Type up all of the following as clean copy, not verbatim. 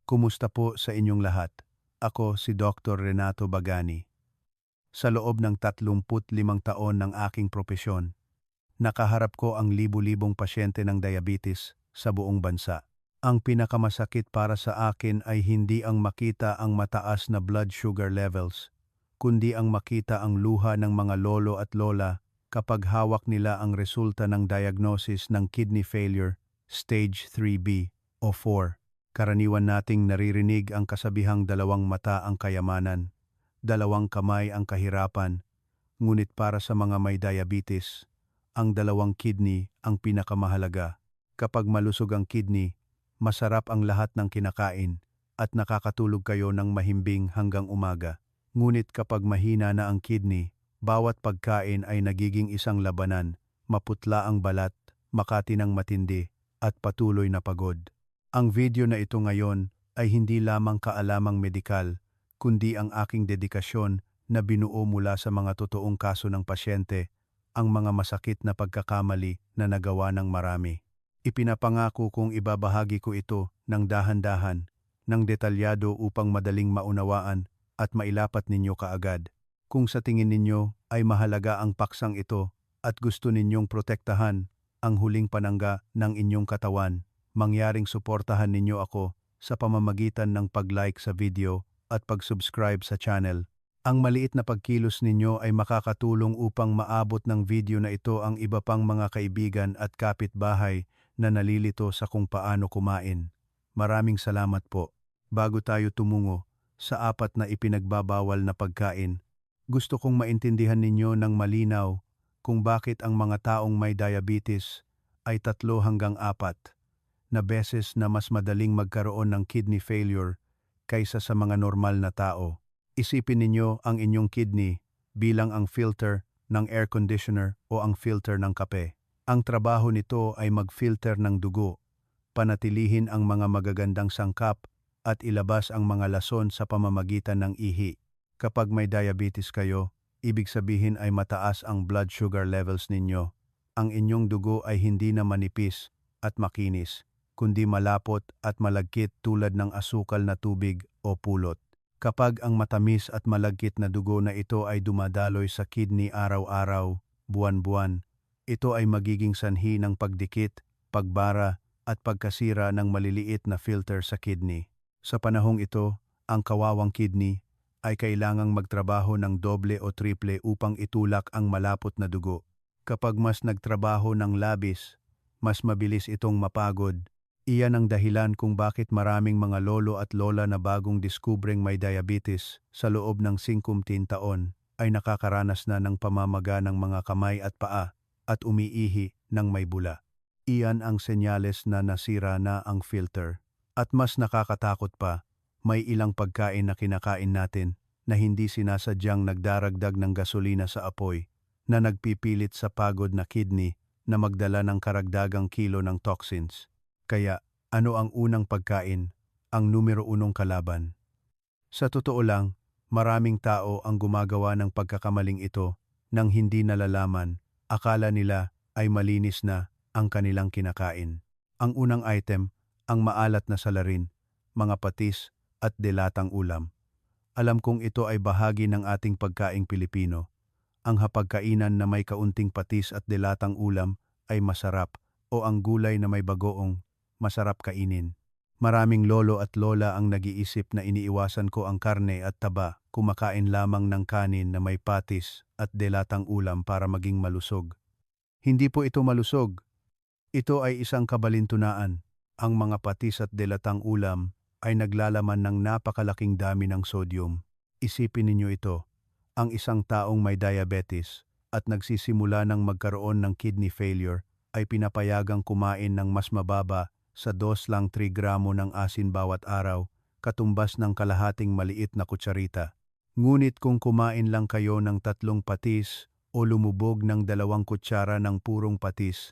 Kumusta po sa inyong lahat? Ako si Dr. Renato Bagani. Sa loob ng 35 taon ng aking propesyon, nakaharap ko ang libu-libong pasyente ng diabetes sa buong bansa. Ang pinakamasakit para sa akin ay hindi ang makita ang mataas na blood sugar levels, kundi ang makita ang luha ng mga lolo at lola kapag hawak nila ang resulta ng diagnosis ng kidney failure, stage 3B o 4. Karaniwan nating naririnig ang kasabihang dalawang mata ang kayamanan, dalawang kamay ang kahirapan, ngunit para sa mga may diabetes, ang dalawang kidney ang pinakamahalaga. Kapag malusog ang kidney, masarap ang lahat ng kinakain at nakakatulog kayo ng mahimbing hanggang umaga. Ngunit kapag mahina na ang kidney, bawat pagkain ay nagiging isang labanan, maputla ang balat, makati ng matindi, at patuloy na pagod. Ang video na ito ngayon ay hindi lamang kaalamang medikal, kundi ang aking dedikasyon na binuo mula sa mga totoong kaso ng pasyente, ang mga masakit na pagkakamali na nagawa ng marami. Ipinapangako kong ibabahagi ko ito ng dahan-dahan, ng detalyado upang madaling maunawaan at mailapat ninyo kaagad. Kung sa tingin ninyo ay mahalaga ang paksang ito at gusto ninyong protektahan ang huling panangga ng inyong katawan, mangyaring suportahan ninyo ako sa pamamagitan ng pag-like sa video at pag-subscribe sa channel. Ang maliit na pagkilos ninyo ay makakatulong upang maabot ng video na ito ang iba pang mga kaibigan at kapitbahay na nalilito sa kung paano kumain. Maraming salamat po. Bago tayo tumungo sa 4 na ipinagbabawal na pagkain, gusto kong maintindihan ninyo ng malinaw kung bakit ang mga taong may diabetes ay 3 hanggang 4 na beses na mas madaling magkaroon ng kidney failure kaysa sa mga normal na tao. Isipin ninyo ang inyong kidney bilang ang filter ng air conditioner o ang filter ng kape. Ang trabaho nito ay mag-filter ng dugo, panatilihin ang mga magagandang sangkap at ilabas ang mga lason sa pamamagitan ng ihi. Kapag may diabetes kayo, ibig sabihin ay mataas ang blood sugar levels ninyo. Ang inyong dugo ay hindi na manipis at makinis, kundi malapot at malagkit tulad ng asukal na tubig o pulot. Kapag ang matamis at malagkit na dugo na ito ay dumadaloy sa kidney araw-araw, buwan-buwan, ito ay magiging sanhi ng pagdikit, pagbara at pagkasira ng maliliit na filter sa kidney. Sa panahong ito, ang kawawang kidney ay kailangang magtrabaho ng doble o triple upang itulak ang malapot na dugo. Kapag mas nagtrabaho ng labis, mas mabilis itong mapagod. Iyan ang dahilan kung bakit maraming mga lolo at lola na bagong diskubreng may diabetes sa loob ng 50 taon ay nakakaranas na ng pamamaga ng mga kamay at paa at umiihi ng may bula. Iyan ang senyales na nasira na ang filter. At mas nakakatakot pa, may ilang pagkain na kinakain natin na hindi sinasadyang nagdaragdag ng gasolina sa apoy, na nagpipilit sa pagod na kidney na magdala ng karagdagang kilo ng toxins. Kaya, ano ang unang pagkain, ang numero 1 kalaban? Sa totoo lang, maraming tao ang gumagawa ng pagkakamaling ito nang hindi nalalaman, akala nila ay malinis na ang kanilang kinakain. Ang unang item, ang maalat na salarin, mga patis at delatang ulam. Alam kong ito ay bahagi ng ating pagkaing Pilipino. Ang hapagkainan na may kaunting patis at delatang ulam ay masarap, o ang gulay na may bagoong masarap kainin. Maraming lolo at lola ang nag-iisip na iniiwasan ko ang karne at taba, kumakain lamang ng kanin na may patis at delatang ulam para maging malusog. Hindi po ito malusog. Ito ay isang kabalintunaan. Ang mga patis at delatang ulam ay naglalaman ng napakalaking dami ng sodium. Isipin ninyo ito, ang isang taong may diabetes at nagsisimula ng magkaroon ng kidney failure ay pinapayagang kumain ng mas mababa sa 2 lang 3 gramo ng asin bawat araw, katumbas ng kalahating maliit na kutsarita. Ngunit kung kumain lang kayo ng 3 patis o lumubog ng 2 kutsara ng purong patis,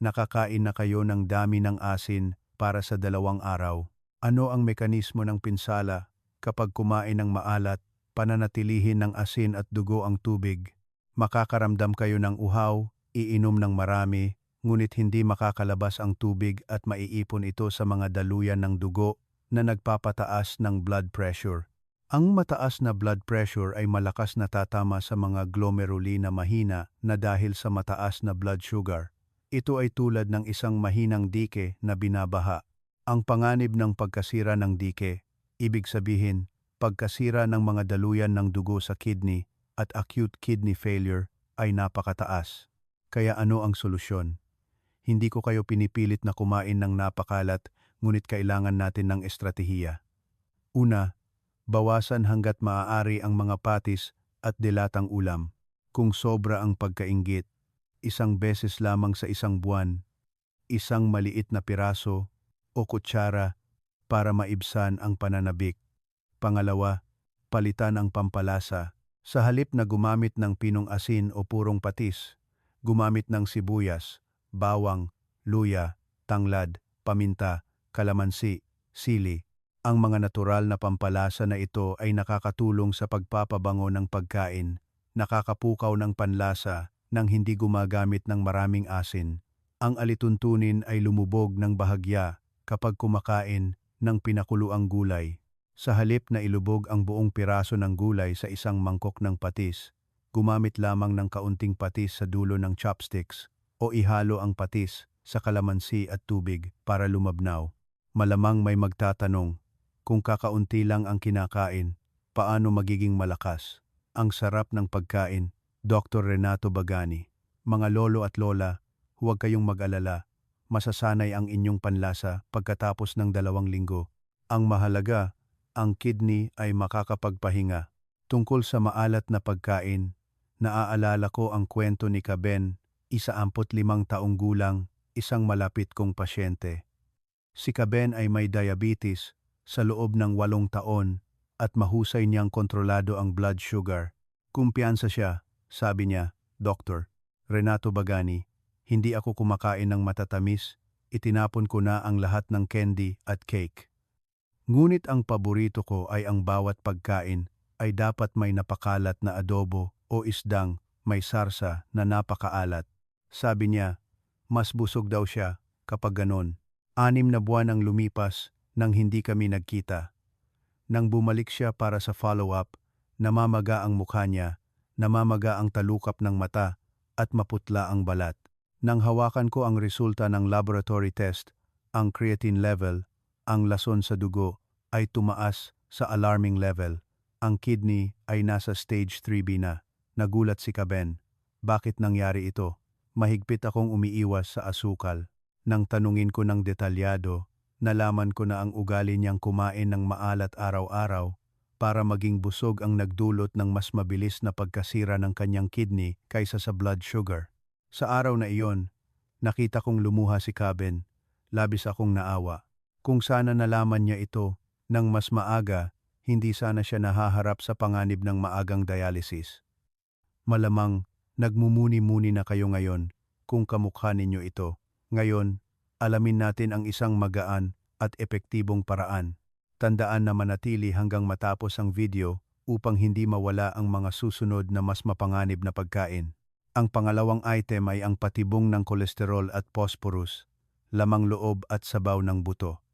nakakain na kayo ng dami ng asin para sa 2 araw. Ano ang mekanismo ng pinsala kapag kumain ng maalat, pananatilihin ng asin at dugo ang tubig? Makakaramdam kayo ng uhaw, iinom ng marami, ngunit hindi makakalabas ang tubig at maiipon ito sa mga daluyan ng dugo na nagpapataas ng blood pressure. Ang mataas na blood pressure ay malakas na tatama sa mga glomeruli na mahina na dahil sa mataas na blood sugar. Ito ay tulad ng isang mahinang dike na binabaha. Ang panganib ng pagkasira ng dike, ibig sabihin, pagkasira ng mga daluyan ng dugo sa kidney at acute kidney failure ay napakataas. Kaya ano ang solusyon? Hindi ko kayo pinipilit na kumain ng napakalat, ngunit kailangan natin ng estratehiya. Una, bawasan hanggat maaari ang mga patis at dilatang ulam. Kung sobra ang pagkainggit, isang beses lamang sa isang buwan, isang maliit na piraso o kutsara para maibsan ang pananabik. Pangalawa, palitan ang pampalasa. Sa halip na gumamit ng pinong asin o purong patis, gumamit ng sibuyas, bawang, luya, tanglad, paminta, kalamansi, sili. Ang mga natural na pampalasa na ito ay nakakatulong sa pagpapabango ng pagkain, nakakapukaw ng panlasa nang hindi gumagamit ng maraming asin. Ang alituntunin ay lumubog ng bahagya kapag kumakain ng pinakuluang gulay. Sa halip na ilubog ang buong piraso ng gulay sa isang mangkok ng patis, gumamit lamang ng kaunting patis sa dulo ng chopsticks o ihalo ang patis sa kalamansi at tubig para lumabnaw. Malamang may magtatanong, kung kakaunti lang ang kinakain, paano magiging malakas? Ang sarap ng pagkain, Dr. Renato Bagani. Mga lolo at lola, huwag kayong mag-alala. Masasanay ang inyong panlasa pagkatapos ng 2 linggo. Ang mahalaga, ang kidney ay makakapagpahinga. Tungkol sa maalat na pagkain, naaalala ko ang kwento ni Kaben, 45 taong gulang, isang malapit kong pasyente. Si Kaben ay may diabetes sa loob ng 8 taon at mahusay niyang kontrolado ang blood sugar. Kumpiyansa siya, sabi niya, Dr. Renato Bagani, hindi ako kumakain ng matatamis, itinapon ko na ang lahat ng candy at cake. Ngunit ang paborito ko ay ang bawat pagkain ay dapat may napakalat na adobo o isdang may sarsa na napakaalat. Sabi niya, mas busog daw siya kapag ganon. 6 na buwan ang lumipas nang hindi kami nagkita. Nang bumalik siya para sa follow-up, namamaga ang mukha niya, namamaga ang talukap ng mata at maputla ang balat. Nang hawakan ko ang resulta ng laboratory test, ang creatine level, ang lason sa dugo, ay tumaas sa alarming level. Ang kidney ay nasa stage 3B na. Nagulat si Kaben. Bakit nangyari ito? Mahigpit akong umiiwas sa asukal. Nang tanungin ko ng detalyado, nalaman ko na ang ugali niyang kumain ng maalat araw-araw para maging busog ang nagdulot ng mas mabilis na pagkasira ng kanyang kidney kaysa sa blood sugar. Sa araw na iyon, nakita kong lumuha si Kaben. Labis akong naawa. Kung sana nalaman niya ito nang mas maaga, hindi sana siya nahaharap sa panganib ng maagang dialysis. Malamang, nagmumuni-muni na kayo ngayon kung kamukha ninyo ito. Ngayon, alamin natin ang isang magaan at epektibong paraan. Tandaan na manatili hanggang matapos ang video upang hindi mawala ang mga susunod na mas mapanganib na pagkain. Ang pangalawang item ay ang patibong ng kolesterol at phosphorus, lamang loob at sabaw ng buto.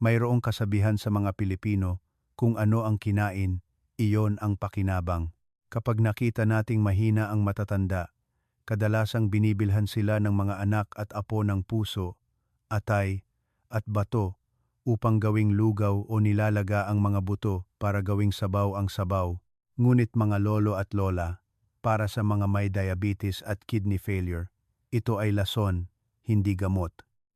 Mayroong kasabihan sa mga Pilipino, kung ano ang kinain, iyon ang pakinabang. Kapag nakita nating mahina ang matatanda, kadalasang binibilhan sila ng mga anak at apo ng puso, atay, at bato upang gawing lugaw o nilalaga ang mga buto para gawing sabaw ang sabaw. Ngunit mga lolo at lola, para sa mga may diabetes at kidney failure, ito ay lason, hindi gamot.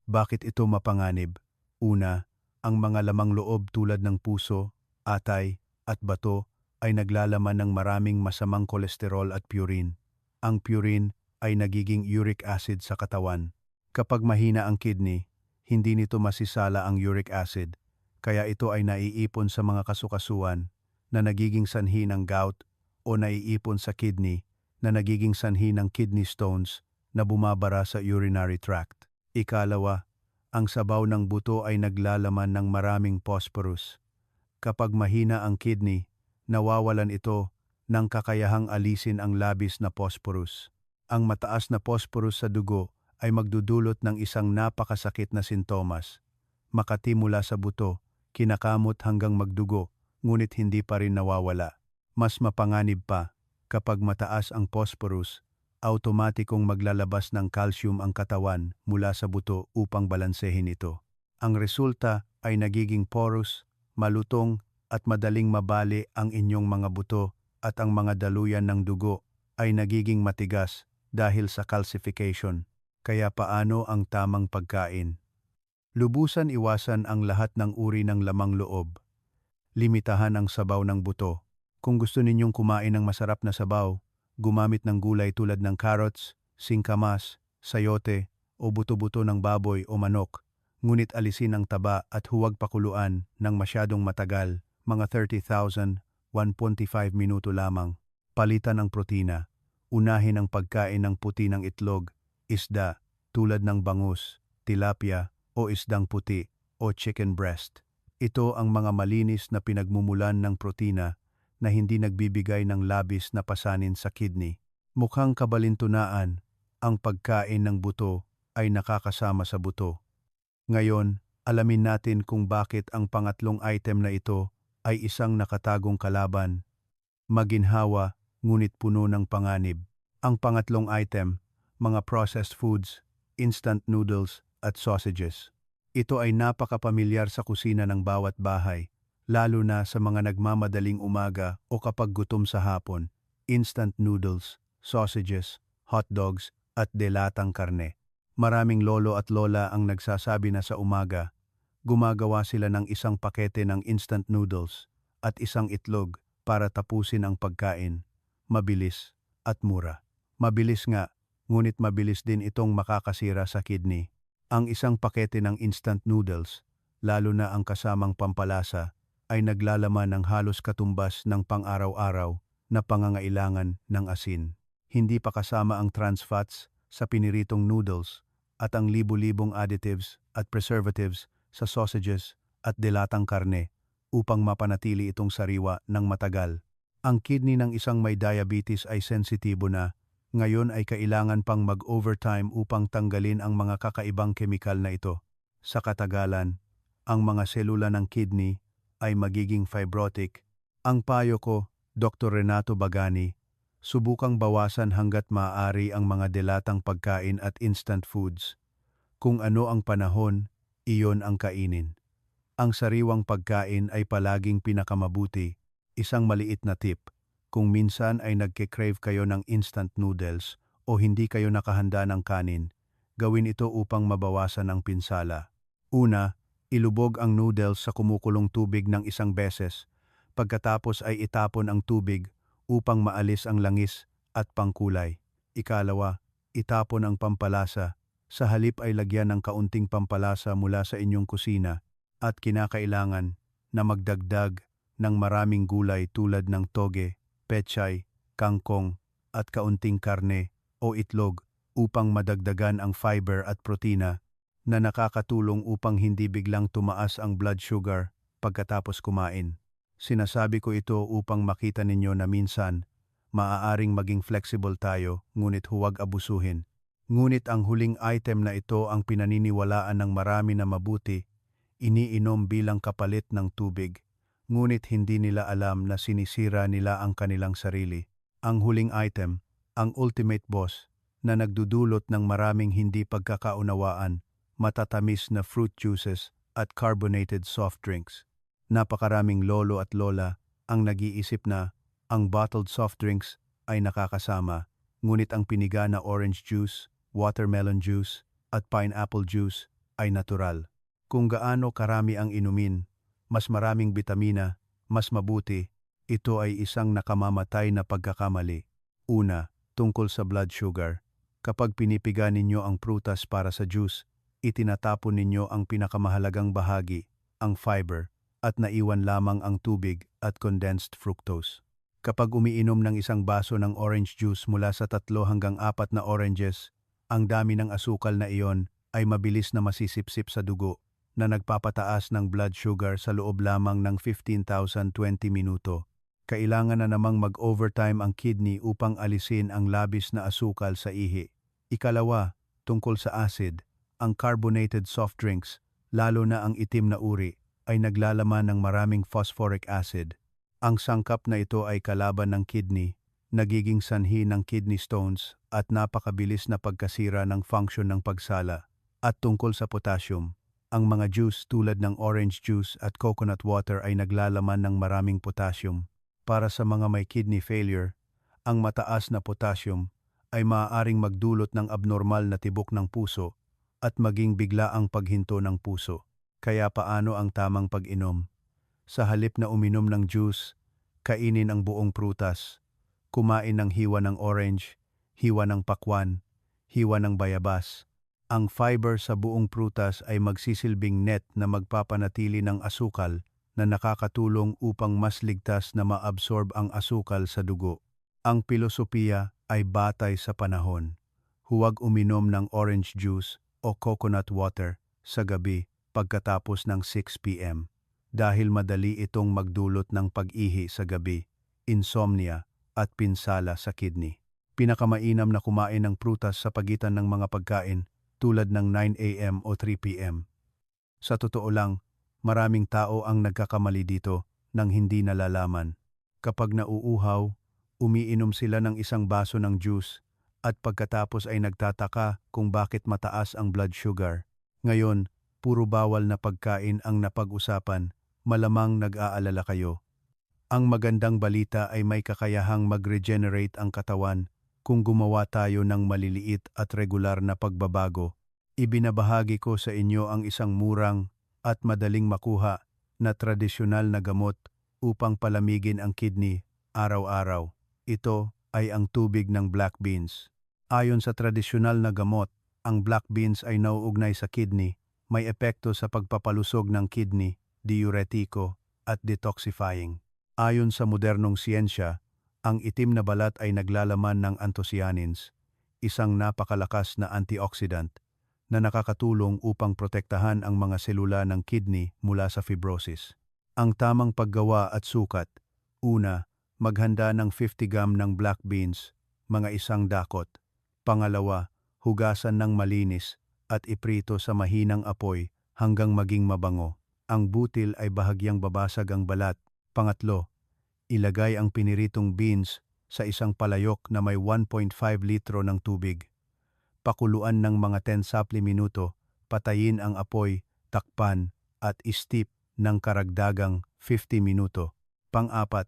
Bakit ito mapanganib? Una, ang mga lamang loob tulad ng puso, atay, at bato ay naglalaman ng maraming masamang kolesterol at purine. Ang purine ay nagiging uric acid sa katawan. Kapag mahina ang kidney, hindi nito masisala ang uric acid, kaya ito ay naiipon sa mga kasukasuan na nagiging sanhi ng gout o naiipon sa kidney na nagiging sanhi ng kidney stones na bumabara sa urinary tract. Ikalawa, ang sabaw ng buto ay naglalaman ng maraming phosphorus. Kapag mahina ang kidney, nawawalan ito ng kakayahang alisin ang labis na phosphorus. Ang mataas na phosphorus sa dugo ay magdudulot ng isang napakasakit na sintomas. Makati mula sa buto, kinakamot hanggang magdugo, ngunit hindi pa rin nawawala. Mas mapanganib pa, kapag mataas ang phosphorus, automatikong maglalabas ng calcium ang katawan mula sa buto upang balansehin ito. Ang resulta ay nagiging porous, malutong at madaling mabali ang inyong mga buto at ang mga daluyan ng dugo ay nagiging matigas dahil sa calcification. Kaya paano ang tamang pagkain? Lubusan iwasan ang lahat ng uri ng lamang loob. Limitahan ang sabaw ng buto. Kung gusto ninyong kumain ng masarap na sabaw, gumamit ng gulay tulad ng carrots, singkamas, sayote o buto-buto ng baboy o manok. Ngunit alisin ang taba at huwag pakuluan ng masyadong matagal, mga 30,000, 1.5 minuto lamang. Palitan ang protina. Unahin ang pagkain ng puti ng itlog, isda, tulad ng bangus, tilapia o isdang puti o chicken breast. Ito ang mga malinis na pinagmumulan ng protina na hindi nagbibigay ng labis na pasanin sa kidney. Mukhang kabalintunaan, ang pagkain ng buto ay nakakasama sa buto. Ngayon, alamin natin kung bakit ang pangatlong item na ito ay isang nakatagong kalaban. Maginhawa, ngunit puno ng panganib. Ang pangatlong item, mga processed foods, instant noodles at sausages. Ito ay napakapamilyar sa kusina ng bawat bahay, lalo na sa mga nagmamadaling umaga o kapag gutom sa hapon. Instant noodles, sausages, hotdogs at delatang karne. Maraming lolo at lola ang nagsasabi na sa umaga, gumagawa sila ng isang pakete ng instant noodles at isang itlog para tapusin ang pagkain. Mabilis at mura. Mabilis nga, ngunit mabilis din itong makakasira sa kidney. Ang isang pakete ng instant noodles, lalo na ang kasamang pampalasa, ay naglalaman ng halos katumbas ng pang-araw-araw na pangangailangan ng asin. Hindi pa kasama ang trans fats sa piniritong noodles at ang libu-libong additives at preservatives sa sausages at delatang karne upang mapanatili itong sariwa ng matagal. Ang kidney ng isang may diabetes ay sensitibo na, ngayon ay kailangan pang mag-overtime upang tanggalin ang mga kakaibang kemikal na ito. Sa katagalan, ang mga selula ng kidney ay magiging fibrotic. Ang payo ko, Dr. Renato Bagani, subukang bawasan hanggat maaari ang mga delatang pagkain at instant foods. Kung ano ang panahon, iyon ang kainin. Ang sariwang pagkain ay palaging pinakamabuti. Isang maliit na tip, kung minsan ay nagke-crave kayo ng instant noodles o hindi kayo nakahanda ng kanin, gawin ito upang mabawasan ang pinsala. Una, ilubog ang noodles sa kumukulong tubig ng isang beses, pagkatapos ay itapon ang tubig upang maalis ang langis at pangkulay. Ikalawa, itapon ang pampalasa, sa halip ay lagyan ng kaunting pampalasa mula sa inyong kusina at kinakailangan na magdagdag ng maraming gulay tulad ng toge, pechay, kangkong at kaunting karne o itlog upang madagdagan ang fiber at protina na nakakatulong upang hindi biglang tumaas ang blood sugar pagkatapos kumain. Sinasabi ko ito upang makita ninyo na minsan, maaaring maging flexible tayo ngunit huwag abusuhin. Ngunit ang huling item na ito ang pinaniniwalaan ng marami na mabuti, iniinom bilang kapalit ng tubig. Ngunit hindi nila alam na sinisira nila ang kanilang sarili. Ang huling item, ang ultimate boss, na nagdudulot ng maraming hindi pagkakaunawaan, matatamis na fruit juices at carbonated soft drinks. Napakaraming lolo at lola ang nag-iisip na ang bottled soft drinks ay nakakasama, ngunit ang piniga na orange juice, watermelon juice at pineapple juice ay natural. Kung gaano karami ang inumin, mas maraming bitamina, mas mabuti, ito ay isang nakamamatay na pagkakamali. Una, tungkol sa blood sugar. Kapag pinipiga ninyo ang prutas para sa juice, itinatapon ninyo ang pinakamahalagang bahagi, ang fiber, at naiwan lamang ang tubig at condensed fructose. Kapag umiinom ng isang baso ng orange juice mula sa 3 hanggang 4 na oranges, ang dami ng asukal na iyon ay mabilis na masisipsip sa dugo na nagpapataas ng blood sugar sa loob lamang ng 15,020 minuto. Kailangan na namang mag-overtime ang kidney upang alisin ang labis na asukal sa ihi. Ikalawa, tungkol sa acid, ang carbonated soft drinks, lalo na ang itim na uri, ay naglalaman ng maraming phosphoric acid. Ang sangkap na ito ay kalaban ng kidney, nagiging sanhi ng kidney stones at napakabilis na pagkasira ng function ng pagsala. At tungkol sa potassium, ang mga juice tulad ng orange juice at coconut water ay naglalaman ng maraming potassium. Para sa mga may kidney failure, ang mataas na potassium ay maaaring magdulot ng abnormal na tibok ng puso at maging biglaang paghinto ng puso. Kaya paano ang tamang pag-inom? Sa halip na uminom ng juice, kainin ang buong prutas, kumain ng hiwa ng orange, hiwa ng pakwan, hiwa ng bayabas. Ang fiber sa buong prutas ay magsisilbing net na magpapanatili ng asukal na nakakatulong upang mas ligtas na maabsorb ang asukal sa dugo. Ang pilosopiya ay batay sa panahon. Huwag uminom ng orange juice o coconut water sa gabi pagkatapos ng 6 p.m. dahil madali itong magdulot ng pag-ihi sa gabi, insomnia at pinsala sa kidney. Pinakamainam na kumain ng prutas sa pagitan ng mga pagkain tulad ng 9 a.m. o 3 p.m. Sa totoo lang, maraming tao ang nagkakamali dito nang hindi nalalaman. Kapag nauuhaw, umiinom sila ng isang baso ng juice at pagkatapos ay nagtataka kung bakit mataas ang blood sugar. Ngayon, puro bawal na pagkain ang napag-usapan, malamang nag-aalala kayo. Ang magandang balita ay may kakayahang mag-regenerate ang katawan kung gumawa tayo ng maliliit at regular na pagbabago. Ibinabahagi ko sa inyo ang isang murang at madaling makuha na tradisyonal na gamot upang palamigin ang kidney araw-araw. Ito ay ang tubig ng black beans. Ayon sa tradisyonal na gamot, ang black beans ay nauugnay sa kidney, may epekto sa pagpapalusog ng kidney, diuretiko, at detoxifying. Ayon sa modernong siyensya, ang itim na balat ay naglalaman ng anthocyanins, isang napakalakas na antioxidant na nakakatulong upang protektahan ang mga selula ng kidney mula sa fibrosis. Ang tamang paggawa at sukat: una, maghanda ng 50 gram ng black beans, mga isang dakot. Pangalawa, hugasan ng malinis at iprito sa mahinang apoy hanggang maging mabango. Ang butil ay bahagyang babasag ang balat. Pangatlo, ilagay ang piniritong beans sa isang palayok na may 1.5 litro ng tubig. Pakuluan ng mga 10 sapli minuto, patayin ang apoy, takpan, at istip ng karagdagang 50 minuto. Pang-apat,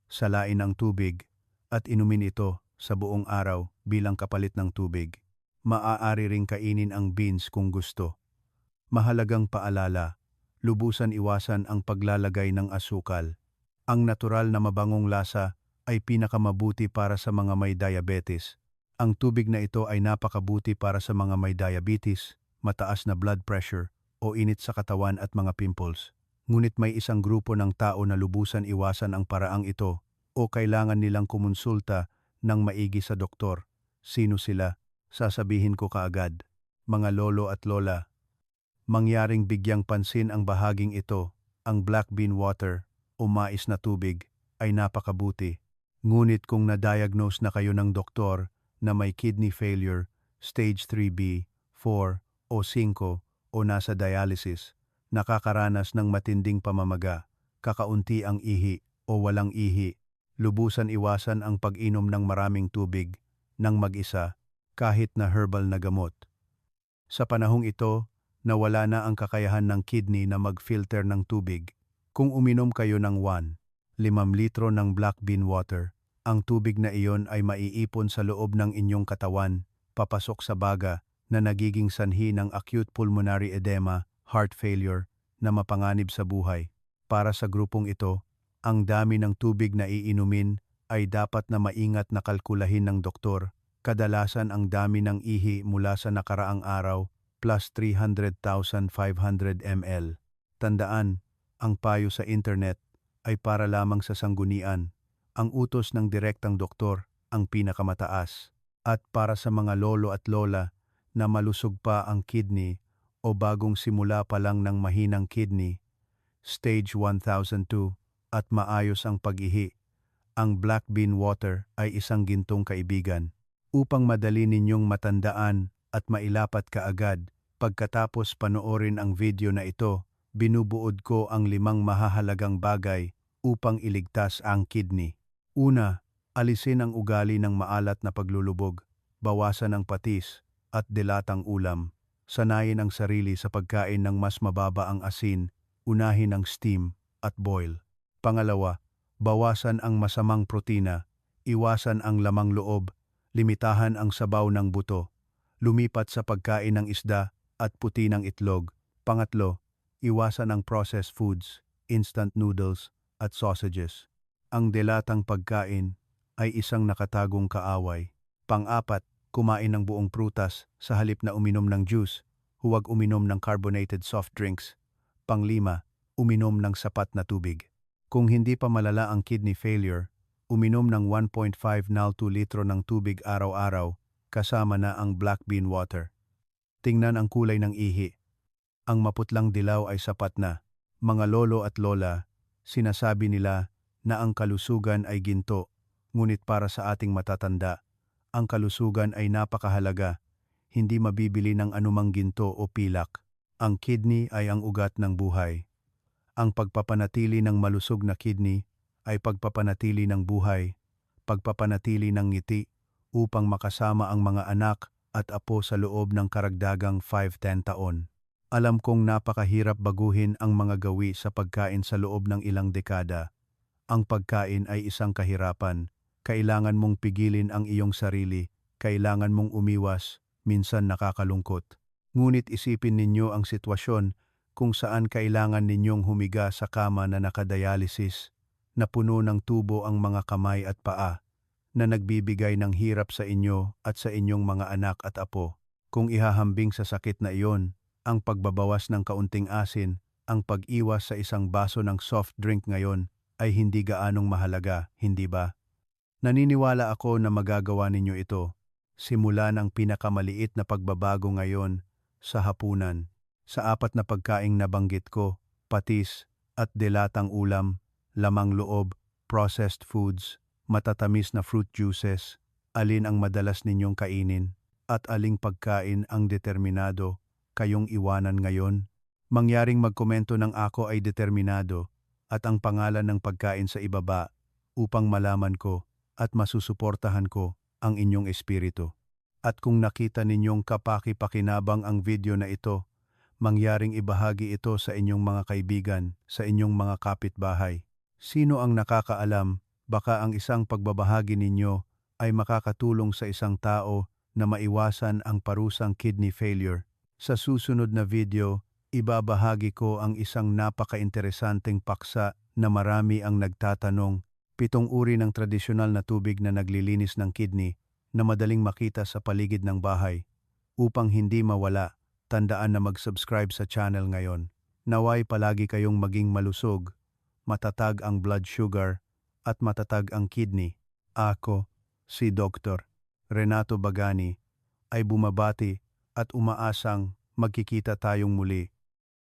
salain ang tubig at inumin ito sa buong araw bilang kapalit ng tubig. Maaari ring kainin ang beans kung gusto. Mahalagang paalala, lubusan iwasan ang paglalagay ng asukal. Ang natural na mabangong lasa ay pinakamabuti para sa mga may diabetes. Ang tubig na ito ay napakabuti para sa mga may diabetes, mataas na blood pressure, o init sa katawan at mga pimples. Ngunit may isang grupo ng tao na lubusan iwasan ang paraang ito o kailangan nilang kumonsulta ng maigi sa doktor. Sino sila? Sasabihin ko kaagad. Mga lolo at lola. Mangyaring bigyang pansin ang bahaging ito, ang black bean water o mais na tubig ay napakabuti. Ngunit kung na-diagnose na kayo ng doktor na may kidney failure, stage 3B, 4 o 5 o nasa dialysis, nakakaranas ng matinding pamamaga, kakaunti ang ihi o walang ihi, lubusan iwasan ang pag-inom ng maraming tubig ng mag-isa kahit na herbal na gamot. Sa panahong ito, nawala na ang kakayahan ng kidney na mag-filter ng tubig. Kung uminom kayo ng 1.5 litro ng black bean water, ang tubig na iyon ay maiipon sa loob ng inyong katawan, papasok sa baga na nagiging sanhi ng acute pulmonary edema, heart failure, na mapanganib sa buhay. Para sa grupong ito, ang dami ng tubig na iinumin ay dapat na maingat na kalkulahin ng doktor. Kadalasan ang dami ng ihi mula sa nakaraang araw plus 300,500 ml. Tandaan, ang payo sa internet ay para lamang sa sanggunian. Ang utos ng direktang doktor ang pinakamataas. At para sa mga lolo at lola na malusog pa ang kidney o bagong simula pa lang ng mahinang kidney, stage 1002 at maayos ang pag-ihi, ang black bean water ay isang gintong kaibigan. Upang madali ninyong matandaan at mailapat kaagad, pagkatapos panoorin ang video na ito, binubuod ko ang 5 mahahalagang bagay upang iligtas ang kidney. Una, alisin ang ugali ng maalat na paglulubog, bawasan ang patis at dilatang ulam. Sanayin ang sarili sa pagkain ng mas mababa ang asin, unahin ang steam at boil. Pangalawa, bawasan ang masamang protina, iwasan ang lamang loob, limitahan ang sabaw ng buto, lumipat sa pagkain ng isda at puti ng itlog. Pangatlo, iwasan ang processed foods, instant noodles at sausages. Ang dilatang pagkain ay isang nakatagong kaaway. Pang-apat, kumain ng buong prutas sa halip na uminom ng juice. Huwag uminom ng carbonated soft drinks. Pang-lima, uminom ng sapat na tubig. Kung hindi pa malala ang kidney failure, uminom ng 1.5 na 2 litro ng tubig araw-araw kasama na ang black bean water. Tingnan ang kulay ng ihi. Ang maputlang dilaw ay sapat na. Mga lolo at lola, sinasabi nila na ang kalusugan ay ginto, ngunit para sa ating matatanda, ang kalusugan ay napakahalaga, hindi mabibili ng anumang ginto o pilak. Ang kidney ay ang ugat ng buhay. Ang pagpapanatili ng malusog na kidney ay pagpapanatili ng buhay, pagpapanatili ng ngiti upang makasama ang mga anak at apo sa loob ng karagdagang 5-10 taon. Alam kong napakahirap baguhin ang mga gawi sa pagkain sa loob ng ilang dekada. Ang pagkain ay isang kahirapan. Kailangan mong pigilin ang iyong sarili, kailangan mong umiwas, minsan nakakalungkot. Ngunit isipin ninyo ang sitwasyon kung saan kailangan ninyong humiga sa kama na nakadialysis, na puno ng tubo ang mga kamay at paa, na nagbibigay ng hirap sa inyo at sa inyong mga anak at apo. Kung ihahambing sa sakit na iyon, ang pagbabawas ng kaunting asin, ang pag-iwas sa isang baso ng soft drink ngayon, ay hindi gaanong mahalaga, hindi ba? Naniniwala ako na magagawa ninyo ito. Simulan ang pinakamaliit na pagbabago ngayon sa hapunan. Sa 4 na pagkaing nabanggit ko, patis at dilatang ulam, lamang loob, processed foods, matatamis na fruit juices, alin ang madalas ninyong kainin, at aling pagkain ang determinado kayong iwanan ngayon? Mangyaring magkomento ng ako ay determinado at ang pangalan ng pagkain sa ibaba upang malaman ko at masusuportahan ko ang inyong espiritu. At kung nakita ninyong kapaki-pakinabang ang video na ito, mangyaring ibahagi ito sa inyong mga kaibigan, sa inyong mga kapitbahay. Sino ang nakakaalam, baka ang isang pagbabahagi ninyo ay makakatulong sa isang tao na maiwasan ang parusang kidney failure. Sa susunod na video, ibabahagi ko ang isang napaka-interesanteng paksa na marami ang nagtatanong, 7 uri ng tradisyonal na tubig na naglilinis ng kidney na madaling makita sa paligid ng bahay. Upang hindi mawala, tandaan na mag-subscribe sa channel ngayon. Naway palagi kayong maging malusog, matatag ang blood sugar, at matatag ang kidney. Ako, si Dr. Renato Bagani, ay bumabati at umaasang magkikita tayong muli